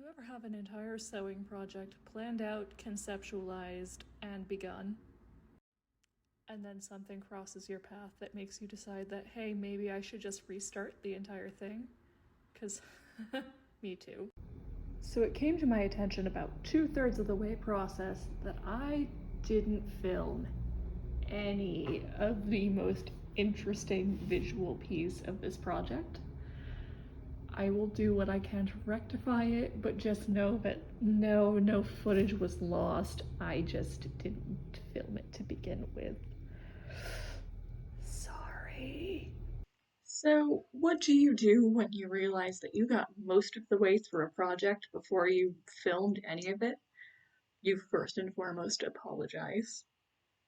ever have an entire sewing project planned out, conceptualized, and begun, and then something crosses your path that makes you decide that, hey, maybe I should just restart the entire thing? Because me too. So it came to my attention about 2/3 of the way process that I didn't film any of the most interesting visual piece of this project. I will do what I can to rectify it, but just know that no footage was lost. I just didn't film it to begin with. Sorry. So, what do you do when you realize that you got most of the way through a project before you filmed any of it? You first and foremost apologize,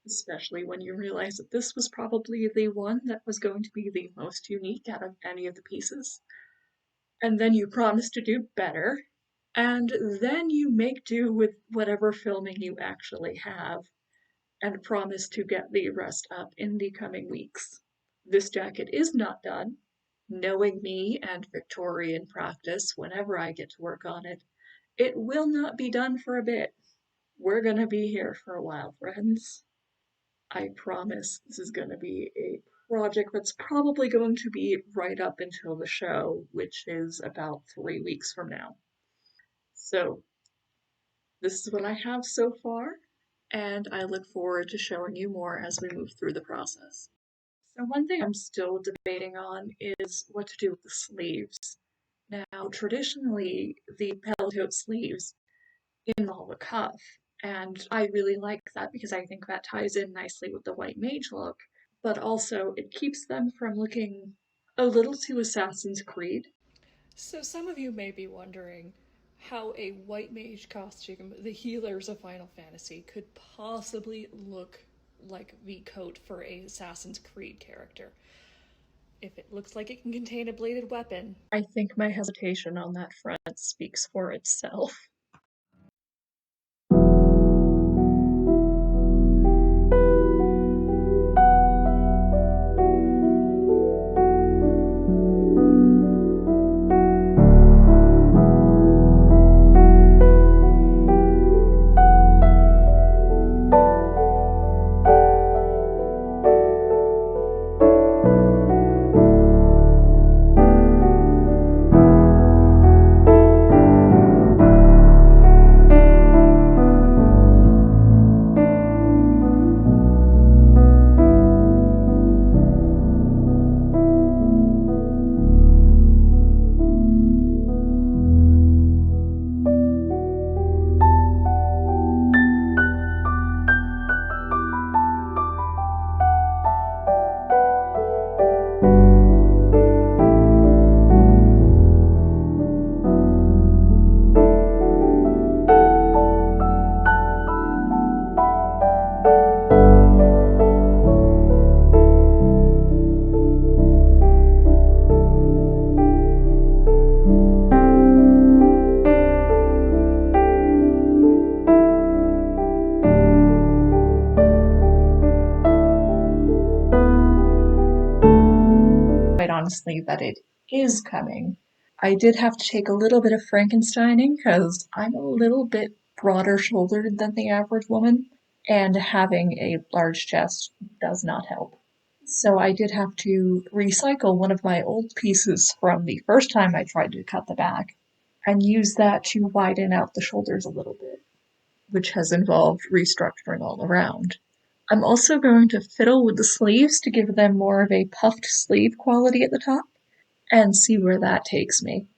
especially when you realize that this was probably the one that was going to be the most unique out of any of the pieces. And then you promise to do better, and then you make do with whatever filming you actually have, and promise to get the rest up in the coming weeks. This jacket is not done. Knowing me and Victorian practice, whenever I get to work on it, it will not be done for a bit. We're gonna be here for a while, friends. I promise this is gonna be a project that's probably going to be right up until the show, which is about 3 weeks from now. So, this is what I have so far, and I look forward to showing you more as we move through the process. So one thing I'm still debating on is what to do with the sleeves. Now, traditionally, the petticoat sleeves involve a cuff, and I really like that because I think that ties in nicely with the White Mage look, but also it keeps them from looking a little too Assassin's Creed. So some of you may be wondering how a White Mage costume, the healers of Final Fantasy, could possibly look like the coat for a Assassin's Creed character. If it looks like it can contain a bladed weapon, I think my hesitation on that front speaks for itself. Quite honestly that it is coming. I did have to take a little bit of Frankensteining because I'm a little bit broader shouldered than the average woman, and having a large chest does not help. So I did have to recycle one of my old pieces from the first time I tried to cut the back and use that to widen out the shoulders a little bit, which has involved restructuring all around. I'm also going to fiddle with the sleeves to give them more of a puffed sleeve quality at the top and see where that takes me.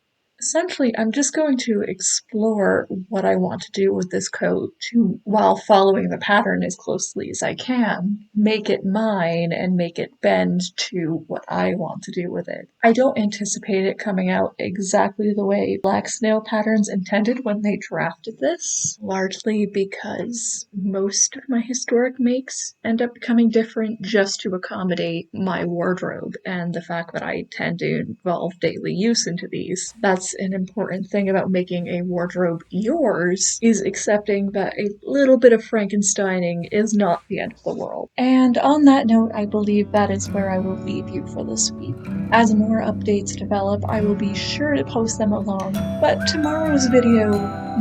Essentially, I'm just going to explore what I want to do with this coat to, while following the pattern as closely as I can, make it mine and make it bend to what I want to do with it. I don't anticipate it coming out exactly the way Black Snail Patterns intended when they drafted this, largely because most of my historic makes end up becoming different just to accommodate my wardrobe and the fact that I tend to involve daily use into these. That's that's an important thing about making a wardrobe yours, is accepting that a little bit of Frankensteining is not the end of the world. And on that note, I believe that is where I will leave you for this week. As more updates develop, I will be sure to post them along, but tomorrow's video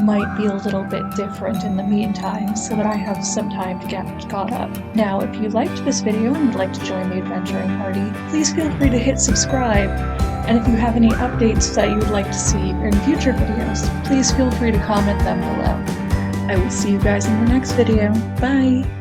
might be a little bit different in the meantime, so that I have some time to get caught up. Now, if you liked this video and would like to join the adventuring party, please feel free to hit subscribe, and if you have any updates that you would like to see in future videos, please feel free to comment them below. I will see you guys in the next video. Bye!